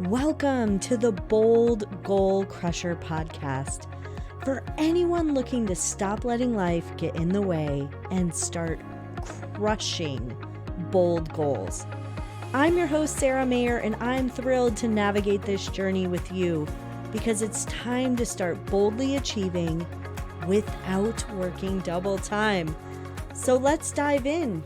Welcome to the Bold Goal Crusher podcast. For anyone looking to stop letting life get in the way and start crushing bold goals. I'm your host, Sarah Mayer, and I'm thrilled to navigate this journey with you because it's time to start boldly achieving without working double time. So let's dive in.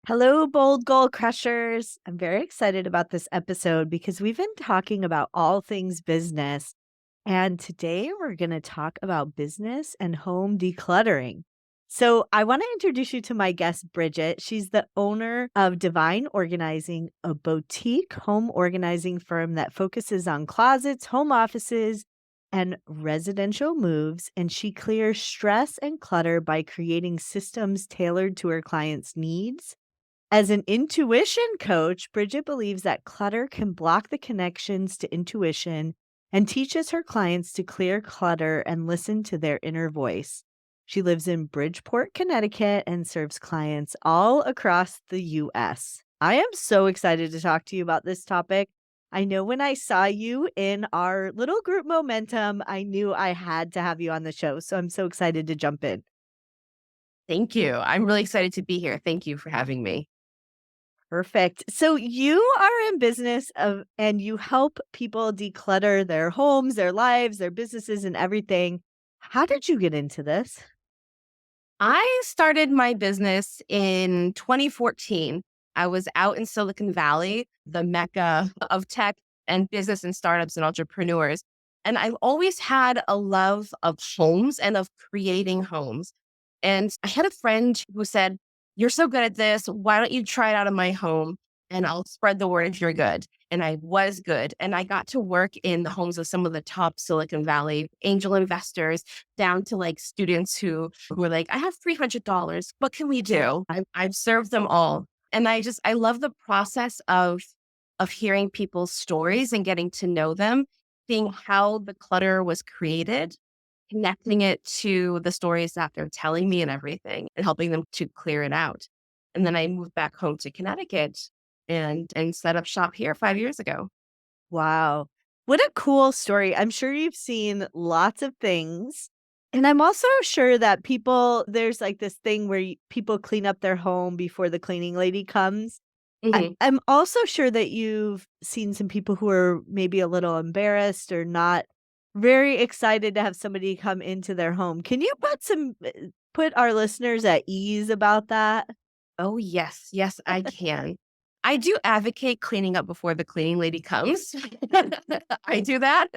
Hello, Bold Goal Crushers. I'm very excited about this episode because we've been talking about all things business. And today we're going to talk about business and home decluttering. So I want to introduce you to my guest, Bridget. She's the owner of Divine Organizing, a boutique home organizing firm that focuses on closets, home offices, and residential moves. And she clears stress and clutter by creating systems tailored to her clients' needs. As an intuition coach, Bridget believes that clutter can block the connections to intuition and teaches her clients to clear clutter and listen to their inner voice. She lives in Bridgeport, Connecticut, and serves clients all across the U.S. I am so excited to talk to you about this topic. I know when I saw you in our little group Momentum, I knew I had to have you on the show. So I'm so excited to jump in. Thank you. I'm really excited to be here. Thank you for having me. Perfect. So you are in business and you help people declutter their homes, their lives, their businesses, and everything. How did you get into this? I started my business in 2014. I was out in Silicon Valley, the mecca of tech and business and startups and entrepreneurs. And I've always had a love of homes and of creating homes. And I had a friend who said, "You're so good at this. Why don't you try it out in my home? And I'll spread the word if you're good." And I was good. And I got to work in the homes of some of the top Silicon Valley angel investors, down to like students who were like, "I have $300. What can we do?" I've served them all. And I love the process of hearing people's stories and getting to know them, seeing how the clutter was created, connecting it to the stories that they're telling me and everything, and helping them to clear it out. And then I moved back home to Connecticut and set up shop here 5 years ago. Wow. What a cool story. I'm sure you've seen lots of things. And I'm also sure that there's like this thing where people clean up their home before the cleaning lady comes. Mhm. I'm also sure that you've seen some people who are maybe a little embarrassed or not very excited to have somebody come into their home. Can you put our listeners at ease about that? Oh, yes. Yes, I can. I do advocate cleaning up before the cleaning lady comes. I do that.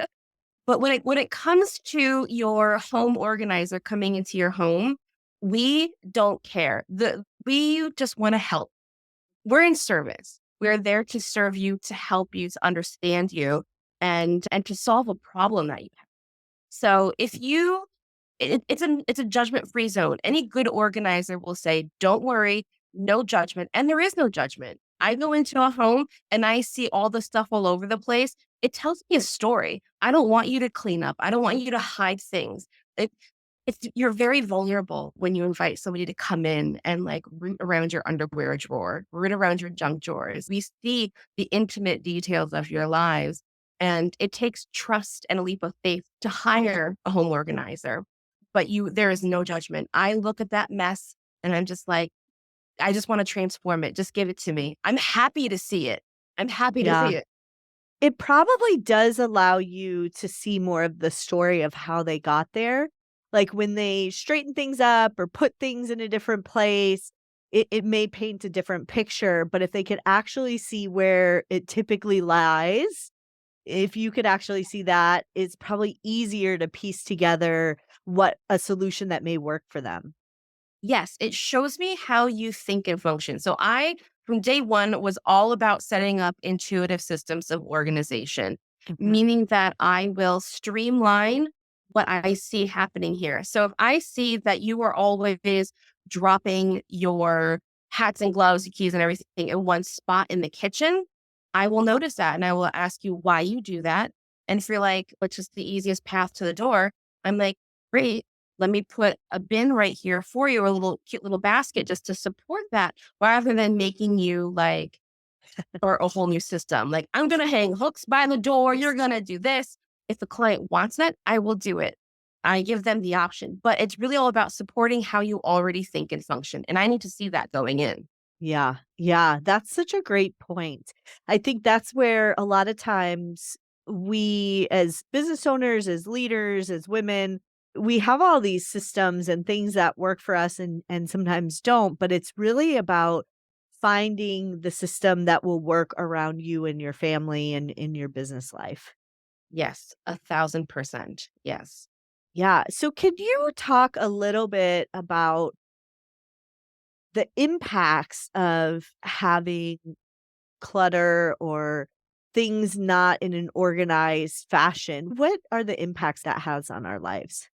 But when it comes to your home organizer coming into your home, we don't care. We just want to help. We're in service. We're there to serve you, to help you, to understand you, and to solve a problem that you have. So if you it's a judgment-free zone. Any good organizer will say, "Don't worry, no judgment." And there is no judgment. I go into a home and I see all the stuff all over the place. It tells me a story. I don't want you to clean up. I don't want you to hide things. It, you're very vulnerable when you invite somebody to come in and like root around your underwear drawer, root around your junk drawers. We see the intimate details of your lives. And it takes trust and a leap of faith to hire a home organizer. But there is no judgment. I look at that mess and I'm just like, I just want to transform it. Just give it to me. I'm happy to see it. I'm happy to Yeah. see it. It probably does allow you to see more of the story of how they got there. Like when they straighten things up or put things in a different place, it may paint a different picture. But if they could actually see where it typically lies, if you could actually see that, it's probably easier to piece together what a solution that may work for them. Yes, it shows me how you think and function. So from day one, was all about setting up intuitive systems of organization, Mhm. meaning that I will streamline what I see happening here. So if I see that you are always dropping your hats and gloves, keys and everything in one spot in the kitchen, I will notice that and I will ask you why you do that. And if you're like, which is the easiest path to the door, I'm like, great. Let me put a bin right here for you, a little cute little basket just to support that, rather than making you like, or a whole new system. Like, I'm going to hang hooks by the door. You're going to do this. If the client wants that, I will do it. I give them the option, but it's really all about supporting how you already think and function. And I need to see that going in. Yeah. Yeah. That's such a great point. I think that's where a lot of times we, as business owners, as leaders, as women, we have all these systems and things that work for us and sometimes don't, but it's really about finding the system that will work around you and your family and in your business life. Yes, 1,000%. Yes. Yeah. So could you talk a little bit about the impacts of having clutter or things not in an organized fashion? What are the impacts that has on our lives?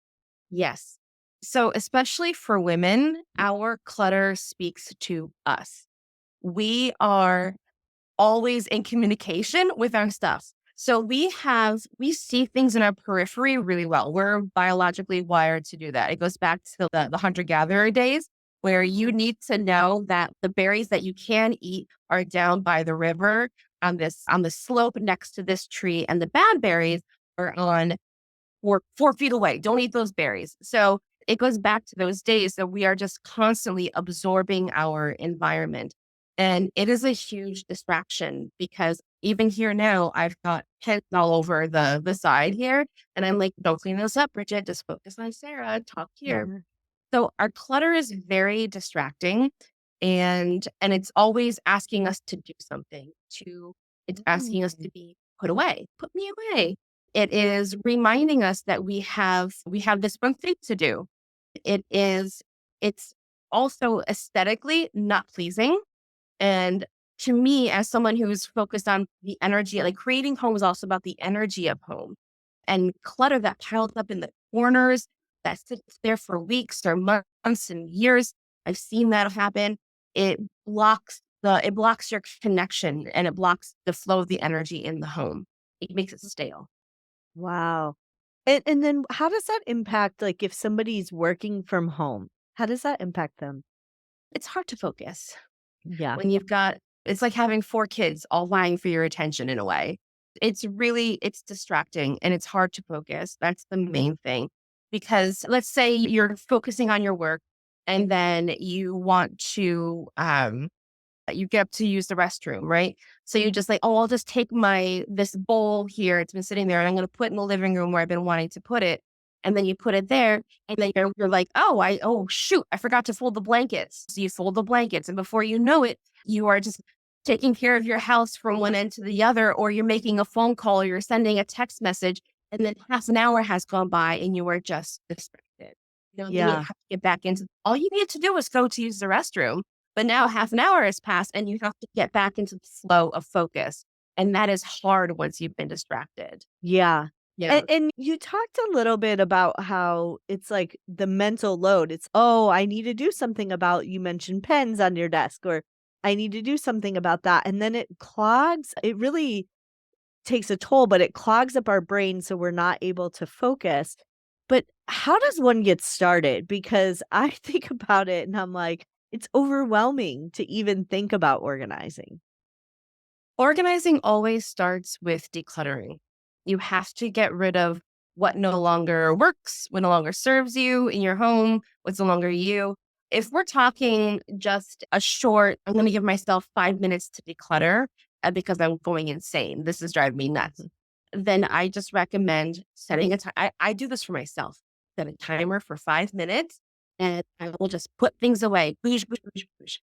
Yes. So, especially for women, our clutter speaks to us. We are always in communication with our stuff. So we see things in our periphery really well. We're biologically wired to do that. It goes back to the hunter-gatherer days where you need to know that the berries that you can eat are down by the river on the slope next to this tree, and the bad berries are on 4 feet away. Don't eat those berries. So it goes back to those days that we are just constantly absorbing our environment. And it is a huge distraction because even here now, I've got pens all over the side here. And I'm like, don't clean this up, Bridget. Just focus on Sarah. Talk here. Yeah. So our clutter is very distracting, and it's always asking us to do something, to it's asking us to Mm. be put away, put me away. It is reminding us that we have this one thing to do. It's also aesthetically not pleasing. And to me, as someone who's focused on the energy, like creating home is also about the energy of home, and clutter that piles up in the corners that sits there for weeks or months and years. I've seen that happen. It blocks your connection, and it blocks the flow of the energy in the home. It makes it stale. Wow. And then how does that impact, like, if somebody's working from home? How does that impact them? It's hard to focus Yeah. when you've got it's like having 4 kids all vying for your attention in a way. It's distracting and it's hard to focus. That's the main thing. Because let's say you're focusing on your work and then you get up to use the restroom, right? So you just like, oh, I'll just take this bowl here. It's been sitting there and I'm going to put it in the living room where I've been wanting to put it. And then you put it there and then you're like, oh, shoot, I forgot to fold the blankets. So you fold the blankets. And before you know it, you are just taking care of your house from one end to the other, or you're making a phone call or you're sending a text message. And then half an hour has gone by and you are just distracted. Then you have Yeah. to get back into all you need to do is go to use the restroom, but now half an hour has passed and you have to get back into the flow of focus. And that is hard once you've been distracted. Yeah. Yeah. And you talked a little bit about how it's like the mental load. It's, "Oh, I need to do something about" you mentioned pens on your desk, or, "I need to do something about that," and then it really takes a toll, but it clogs up our brain so we're not able to focus. But how does one get started? Because I think about it and I'm like, it's overwhelming to even think about organizing. Organizing always starts with decluttering. You have to get rid of what no longer works, what no longer serves you in your home, what's no longer you. If we're talking just a short, I'm going to give myself 5 minutes to declutter because I'm going insane. This is driving me nuts. Then I just recommend setting a time. I do this for myself. Set a timer for 5 minutes and I will just put things away. Boosh, boosh, boosh, boosh.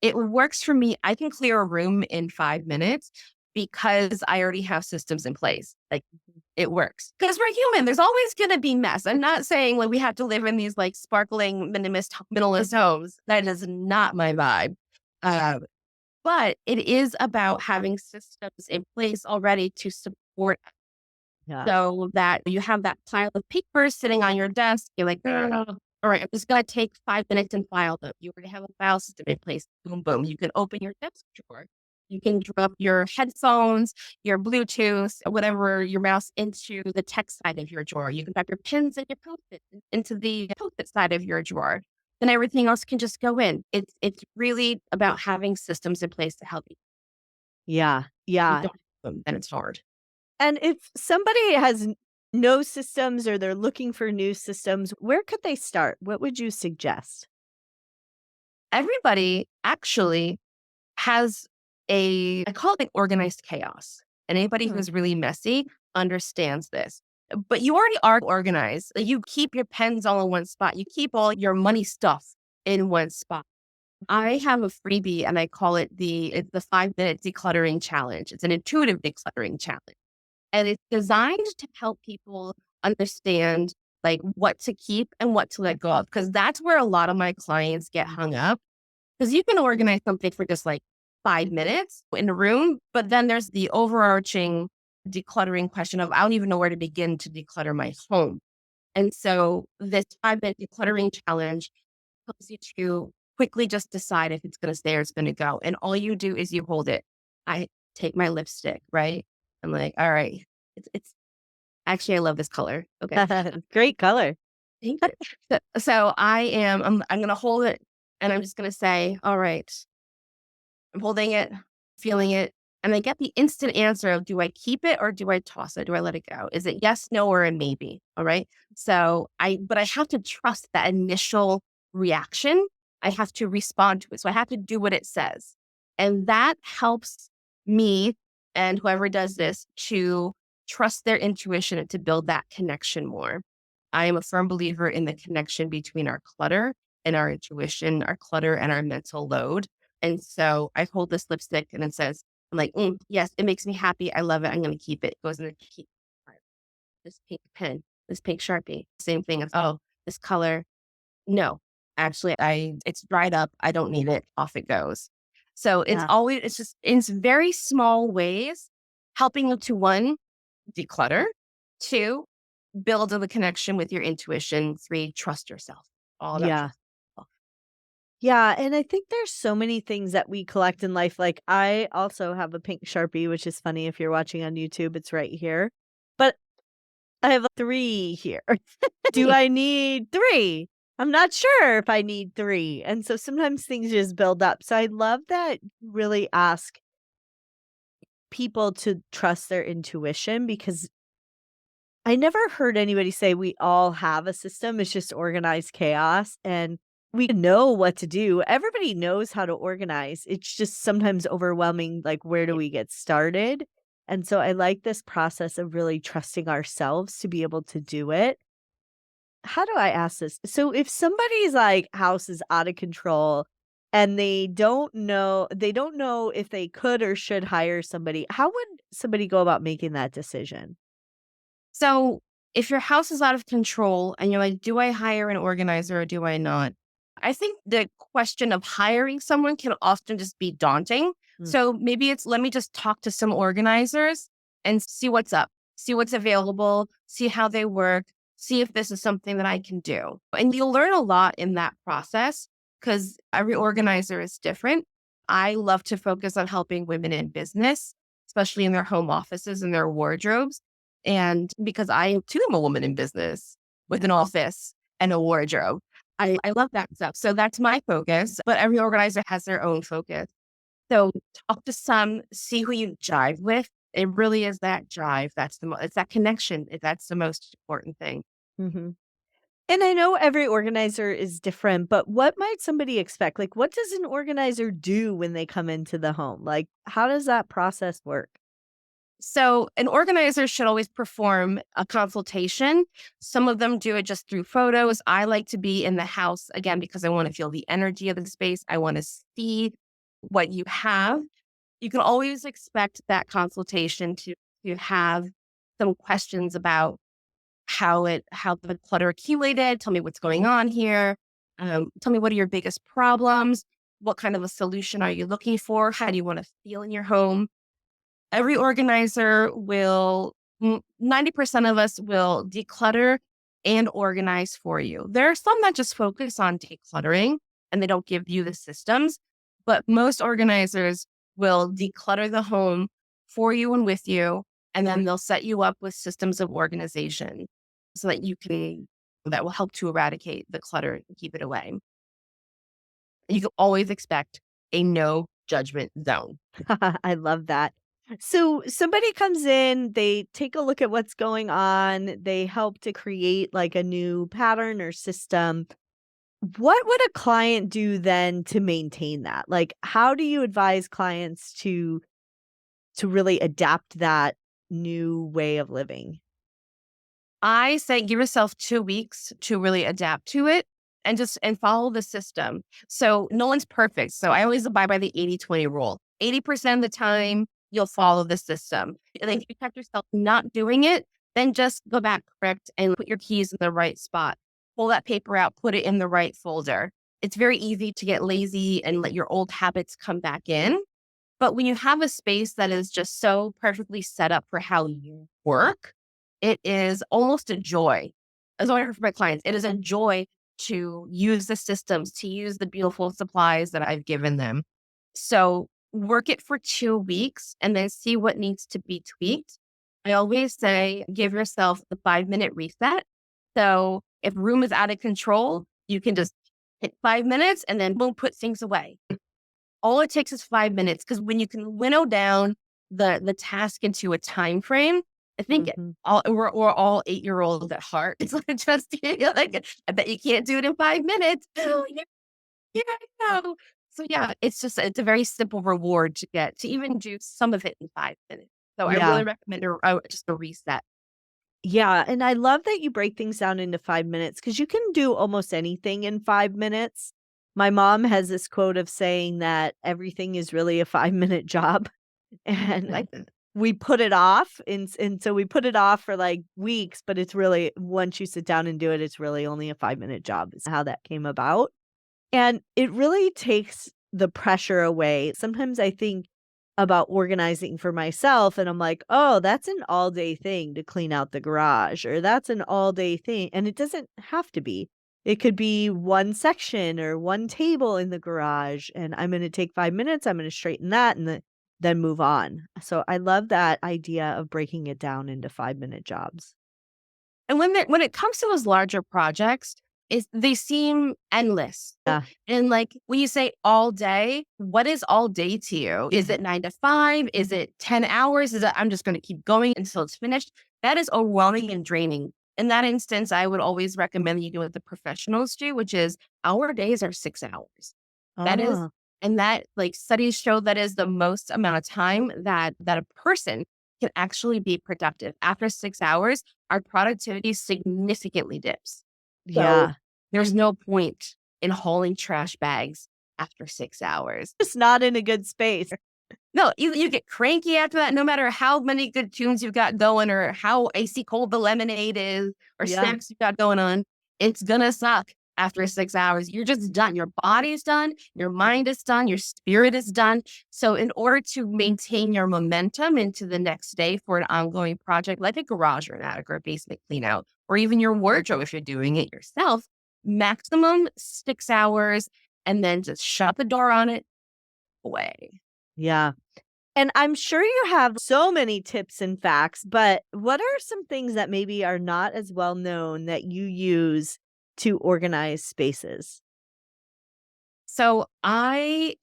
It works for me. I can clear a room in 5 minutes because I already have systems in place. Like it works because we're human. There's always going to be mess. I'm not saying like we have to live in these like sparkling minimalist homes. That is not my vibe. Uh, but it is about having systems in place already to support Yeah. so that you have that pile of papers sitting on your desk. You're like, all right, I'm just going to take 5 minutes and file them. You already have a file system in place. Boom, boom. You can open your desk drawer. You can drop your headphones, your Bluetooth, whatever, your mouse into the text side of your drawer. You can drop your pens and your post-it into the post-it side of your drawer. Then everything else can just go in. It's really about having systems in place to help you. Yeah. If you Yeah. don't have them, then it's hard. And if somebody has no systems or they're looking for new systems, where could they start? What would you suggest? Everybody actually has I call it like organized chaos. And anybody Hmm. who's really messy understands this. But you already are organized. Like, you keep your pens all in one spot. You keep all your money stuff in one spot. I have a freebie and I call it it's the 5 minute decluttering challenge. It's an intuitive decluttering challenge. And it's designed to help people understand like what to keep and what to let go of. Because that's where a lot of my clients get hung up. Because you can organize something for just like 5 minutes in a room, but then there's the overarching decluttering question of I don't even know where to begin to declutter my home. And so this 5 minute decluttering challenge helps you to quickly just decide if it's going to stay or it's going to go. And all you do is you hold it. I take my lipstick, right? I'm like, all right, it's actually, I love this color. Okay. Great color. Thank you. So I'm going to hold it and I'm just going to say, all right, I'm holding it, feeling it. And I get the instant answer of, do I keep it or do I toss it? Do I let it go? Is it yes, no, or a maybe? All right. But I have to trust that initial reaction. I have to respond to it. So I have to do what it says. And that helps me and whoever does this to trust their intuition and to build that connection more. I am a firm believer in the connection between our clutter and our intuition, our clutter and our mental load. And so I hold this lipstick and it says, I'm like, yes, it makes me happy. I love it. I'm going to keep it. It goes in the keep. This pink pen, this pink Sharpie, same thing as, oh, this color. No, actually, it's dried up. I don't need it. Off it goes. So Yeah. it's just in very small ways, helping you to one, declutter, two, build a connection with your intuition, three, trust yourself. All about Yeah. trust yourself. Yeah, and I think there's so many things that we collect in life. Like I also have a pink Sharpie, which is funny if you're watching on YouTube, it's right here. But I have 3 here. Do I need 3? I'm not sure if I need 3. And so sometimes things just build up. So I love that you really ask people to trust their intuition because I never heard anybody say we all have a system. It's just organized chaos and we know what to do. Everybody knows how to organize. It's just sometimes overwhelming. Like, where do we get started? And so I like this process of really trusting ourselves to be able to do it. How do I ask this? So if somebody's like house is out of control and they don't know if they could or should hire somebody, how would somebody go about making that decision? So if your house is out of control and you're like, do I hire an organizer or do I not? I think the question of hiring someone can often just be daunting. Mm. So maybe it's let me just talk to some organizers and see what's up, see what's available, see how they work, see if this is something that I can do. And you'll learn a lot in that process because every organizer is different. I love to focus on helping women in business, especially in their home offices and their wardrobes. And because I too am a woman in business with an office and a wardrobe. I love that stuff. So that's my focus, but every organizer has their own focus. So talk to some, see who you jive with. It really is that jive. It's that connection. That's the most important thing. Mhm. And I know every organizer is different, but what might somebody expect? Like, what does an organizer do when they come into the home? Like, how does that process work? So an organizer should always perform a consultation. Some of them do it just through photos. I like to be in the house again because I want to feel the energy of the space. I want to see what you have. You can always expect that consultation to have some questions about how the clutter accumulated. Tell me what's going on here. Tell me what are your biggest problems. What kind of a solution are you looking for? How do you want to feel in your home? Every organizer will 90% of us will declutter and organize for you. There are some that just focus on decluttering and they don't give you the systems, but most organizers will declutter the home for you and with you. And then they'll set you up with systems of organization so that that will help to eradicate the clutter and keep it away. You can always expect a no judgment zone. I love that. So somebody comes in, they take a look at what's going on, they help to create like a new pattern or system. What would a client do then to maintain that? Like, how do you advise clients to really adapt that new way of living? I say give yourself 2 weeks to really adapt to it and follow the system. So no one's perfect. So I always abide by the 80-20 rule. 80% of the time, you'll follow the system. And then if you catch yourself not doing it, then just go back, correct, and put your keys in the right spot. Pull that paper out, put it in the right folder. It's very easy to get lazy and let your old habits come back in. But when you have a space that is just so perfectly set up for how you work, it is almost a joy. As I heard from my clients, it is a joy to use the systems, to use the beautiful supplies that I've given them. So work it for 2 weeks and then see what needs to be tweaked. I always say, give yourself the 5-minute reset. So if room is out of control, you can just hit 5 minutes and then boom, put things away. All it takes is 5 minutes because when you can winnow down the task into a time frame, I think Mhm. we're all 8-year-olds at heart. It's like just like I bet you can't do it in 5 minutes. Oh, yeah, yeah, I know. So yeah, it's a very simple reward to get to even do some of it in 5 minutes. So I Yeah. really recommend just a reset. Yeah, and I love that you break things down into 5 minutes because you can do almost anything in 5 minutes. My mom has this quote of saying that everything is really a 5-minute job, I and like that. we put it off, and so we put it off for, like, weeks, but it's really once you sit down and do it, it's really only a 5-minute job is how that came about, and it really takes the pressure away. Sometimes I think about organizing for myself and I'm like, "Oh, that's an all-day thing to clean out the garage," or "That's an all-day thing," and it doesn't have to be. It could be one section or one table in the garage, and I'm gonna take 5 minutes, I'm gonna straighten that, and then move on. So I love that idea of breaking it down into 5-minute jobs. And when it comes to those larger projects, they seem endless. Yeah. And like when you say all day, what is all day to you? Is it 9 to 5? Is it 10 hours? Is it I'm just going to keep going until it's finished? That is overwhelming and draining. In that instance, I would always recommend that you do what the professionals do, which is our days are 6 hours. That is, Oh, and that like studies show that is the most amount of time that a person can actually be productive. After 6 hours, our productivity significantly dips. So yeah. there's no point in hauling trash bags after 6 hours. Just not in a good space. No, you get cranky after that, no matter how many good tunes you've got going or how icy cold the lemonade is or Yeah. snacks you've got going on. It's gonna suck after 6 hours. You're just done. Your body's done, your mind is done, your spirit is done. So in order to maintain your momentum into the next day for an ongoing project like a garage or an attic or a basement clean out, or even your wardrobe if you're doing it yourself, maximum 6 hours and then just shut the door on it away. Yeah. And I'm sure you have so many tips and facts, but what are some things that maybe are not as well known that you use to organize spaces? So I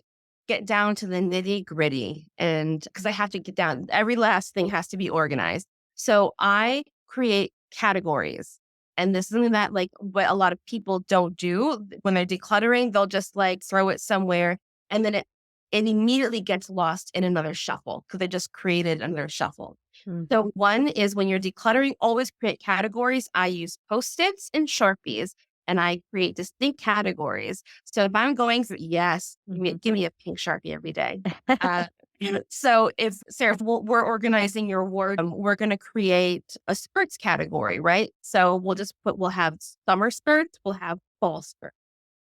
get down to the nitty gritty and because I have to get down, every last thing has to be organized. So I create categories. And this is something that like what a lot of people don't do when they're decluttering, they'll just like throw it somewhere and then it immediately gets lost in another shuffle because they just created another shuffle. Mm. So one is when you're decluttering, always create categories. I use Post-its and Sharpies and I create distinct categories. So if I'm going through, yes, Mhm. give me a pink Sharpie every day. Uh, so if Sarah, if we're organizing your ward, we're going to create a skirts category, right? So we'll have summer skirts, we'll have fall skirts.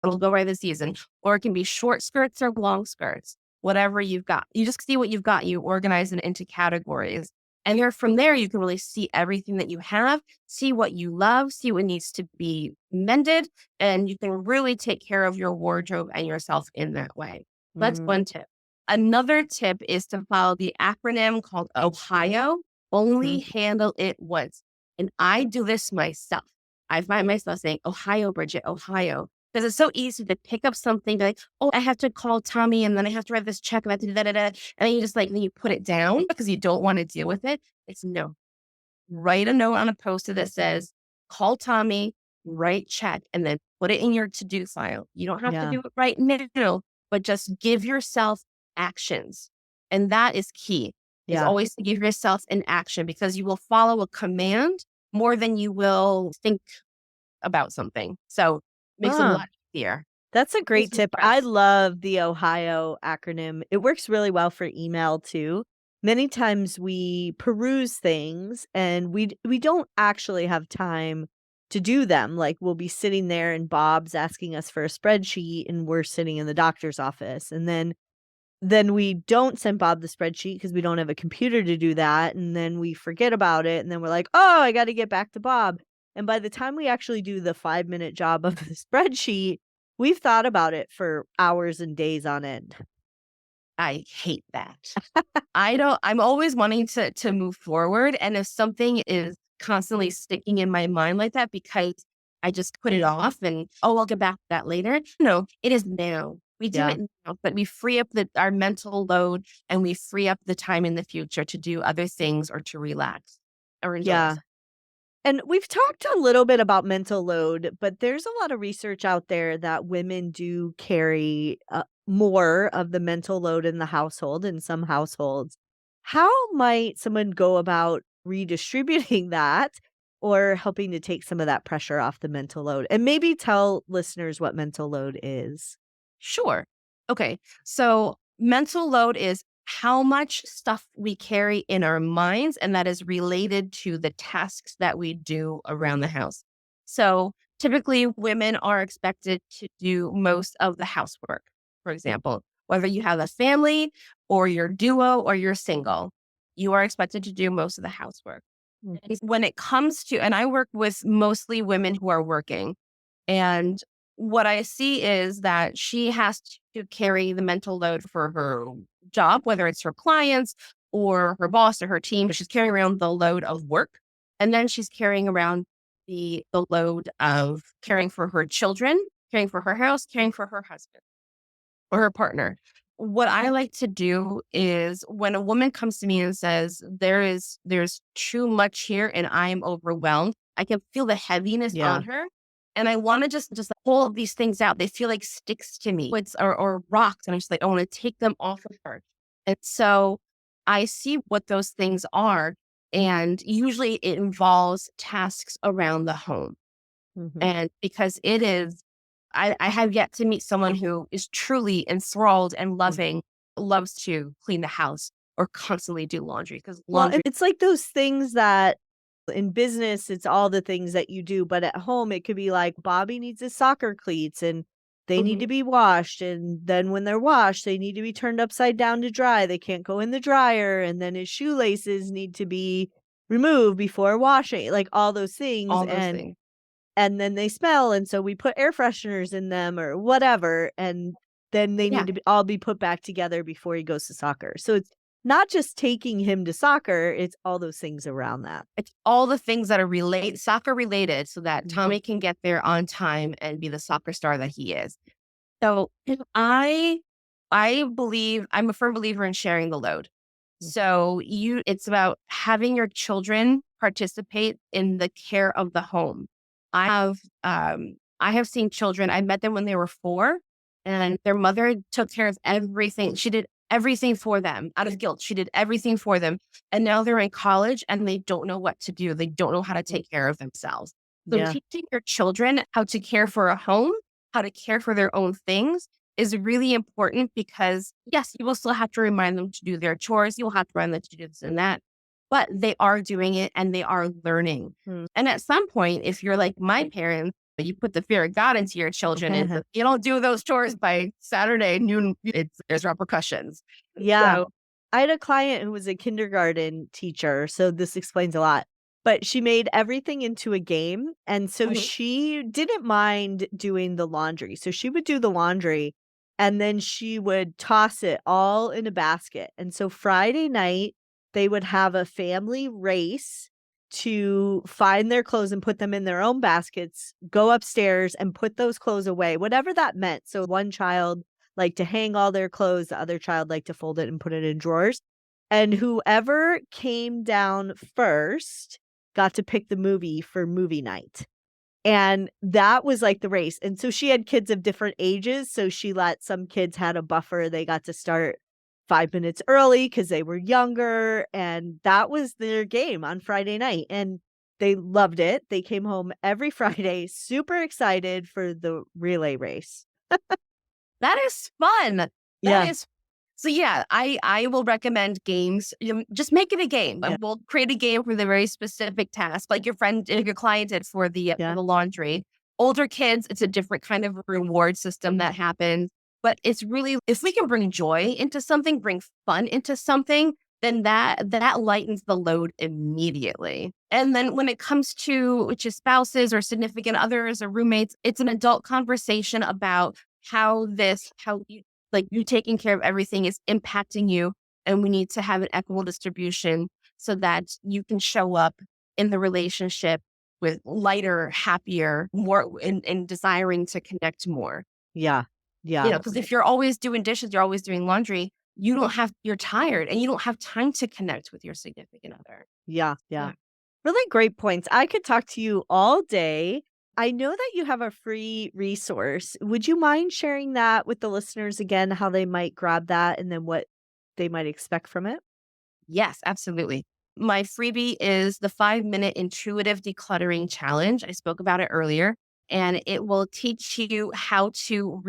It'll go by the season, or it can be short skirts or long skirts, whatever you've got. You just see what you've got. You organize it into categories. And from there, you can really see everything that you have, see what you love, see what needs to be mended, and you can really take care of your wardrobe and yourself in that way. That's Mm. one tip. Another tip is to follow the acronym called OHIO, only Mhm. handle it once. And I do this myself. I find myself saying, Ohio, Bridget, Ohio. Because it's so easy to pick up something, be like, oh, I have to call Tommy and then I have to write this check and I have to do da da da. And then you just like, then you put it down because you don't want to deal with it. It's no. Write a note on a post-it that says, call Tommy, write check, and then put it in your to-do file. You don't have to Yeah. do it right now, but just give yourself actions. And that is key, is Yeah. always to give yourself an action because you will follow a command more than you will think about something. So makes it a Huh. lot easier. That's a great Makes me tip. I stress. love the Ohio acronym. It works really well for email too. Many times we peruse things and we don't actually have time to do them. Like we'll be sitting there and Bob's asking us for a spreadsheet and we're sitting in the doctor's office. And then we don't send Bob the spreadsheet because we don't have a computer to do that, and then we forget about it, and then we're like, "Oh, I gotta get back to Bob." And by the time we actually do the 5-minute job of the spreadsheet, we've thought about it for hours and days on end. I hate that. I'm always wanting to move forward. And if something is constantly sticking in my mind like that because I just put it off and oh, I'll get back to that later. No, it is now. We do Yeah. it now, but we free up our mental load and we free up the time in the future to do other things or to relax or enjoy Yeah. ourselves. And we've talked a little bit about mental load, but there's a lot of research out there that women do carry more of the mental load in the household in some households. How might someone go about redistributing that or helping to take some of that pressure off the mental load? And maybe tell listeners what mental load is. Sure. Okay. So mental load is how much stuff we carry in our minds, and that is related to the tasks that we do around the house. So typically, women are expected to do most of the housework, for example, whether you have a family or you're duo or you're single, you are expected to do most of the housework. And when it comes to, and I work with mostly women who are working. And what I see is that she has to carry the mental load for her job, whether it's her clients or her boss or her team. She's carrying around the load of work. And then she's carrying around the load of caring for her children, caring for her house, caring for her husband or her partner. What I like to do is when a woman comes to me and says, there's too much here and I am overwhelmed, I can feel the heaviness on Yeah. her. And I want to just pull these things out. They feel like sticks to me. Or rocks. And I'm just like, I want to take them off of her. And so I see what those things are. And usually it involves tasks around the home. Mhm. And because it is I have yet to meet someone who is truly enthralled and loving, loves to clean the house or constantly do laundry because Well, laundry. it's like those things that in business, it's all the things that you do, but at home, it could be like Bobby needs his soccer cleats and they need Mhm. to be washed. And then when they're washed, they need to be turned upside down to dry. They can't go in the dryer. And then his shoelaces need to be removed before washing, like all those things. All those And things. then they smell, and so we put air fresheners in them or whatever, and then they Yeah. need to all be put back together before he goes to soccer. So it's not just taking him to soccer, it's all those things around that. It's all the things that are soccer related so that Mhm. Tommy can get there on time and be the soccer star that he is. So I believe I'm a firm believer in sharing the load. Mm. So it's about having your children participate in the care of the home. I have seen children, I met them when they were 4 and their mother took care of everything. She did everything for them out of guilt. She did everything for them. And now they're in college and they don't know what to do. They don't know how to take care of themselves. So Yeah. teaching your children how to care for a home, how to care for their own things is really important because yes, you will still have to remind them to do their chores. You'll have to remind them to do this and that, but they are doing it and they are learning. Mm. And at some point, if you're like my parents, you put the fear of God into your children and if you don't do those chores by Saturday noon, there's repercussions. Yeah. So I had a client who was a kindergarten teacher, so this explains a lot. But she made everything into a game, and so mhm, she didn't mind doing the laundry. So she would do the laundry, and then she would toss it all in a basket. And so Friday night, they would have a family race to find their clothes and put them in their own baskets, go upstairs and put those clothes away, whatever that meant. So one child liked to hang all their clothes, the other child liked to fold it and put it in drawers. And whoever came down first got to pick the movie for movie night. And that was like the race. And so she had kids of different ages. So she let some kids had a buffer. They got to start 5 minutes early because they were younger. And that was their game on Friday night. And they loved it. They came home every Friday, super excited for the relay race. That is fun. That Yeah. is so yeah, I will recommend games. Just make it a game. Yeah. We'll create a game for the very specific task, like your client did for Yeah. the laundry. Older kids, it's a different kind of reward system that happens. But it's really, if we can bring joy into something, bring fun into something, then that lightens the load immediately. And then when it comes to which is spouses or significant others or roommates, it's an adult conversation about how you taking care of everything is impacting you. And we need to have an equitable distribution so that you can show up in the relationship with lighter, happier, more in desiring to connect more. Yeah. Yeah. Because if you're always doing dishes, you're always doing laundry, you're tired and you don't have time to connect with your significant other. Yeah. Yeah. Really great points. I could talk to you all day. I know that you have a free resource. Would you mind sharing that with the listeners again, how they might grab that and then what they might expect from it? Yes, absolutely. My freebie is the 5-minute intuitive decluttering challenge. I spoke about it earlier, and it will teach you how to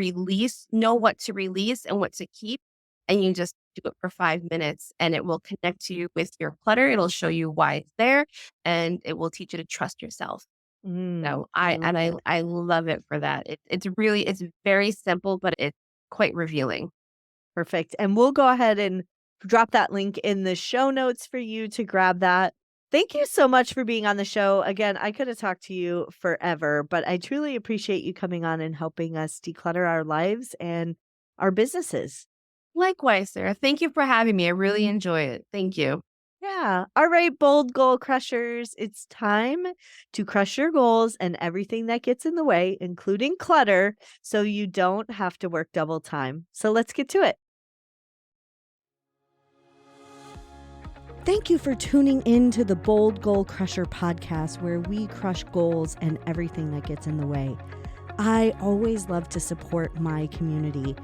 know what to release and what to keep. And you just do it for 5 minutes and it will connect you with your clutter. It'll show you why it's there and it will teach you to trust yourself. So I love it. I love it for that. It's very simple, but it's quite revealing. Perfect. And we'll go ahead and drop that link in the show notes for you to grab that. Thank you so much for being on the show. Again, I could have talked to you forever, but I truly appreciate you coming on and helping us declutter our lives and our businesses. Likewise, Sarah. Thank you for having me. I really enjoy it. Thank you. Yeah. All right, bold goal crushers. It's time to crush your goals and everything that gets in the way, including clutter, so you don't have to work double time. So let's get to it. Thank you for tuning in to the Bold Goal Crusher podcast, where we crush goals and everything that gets in the way. I always love to support my community.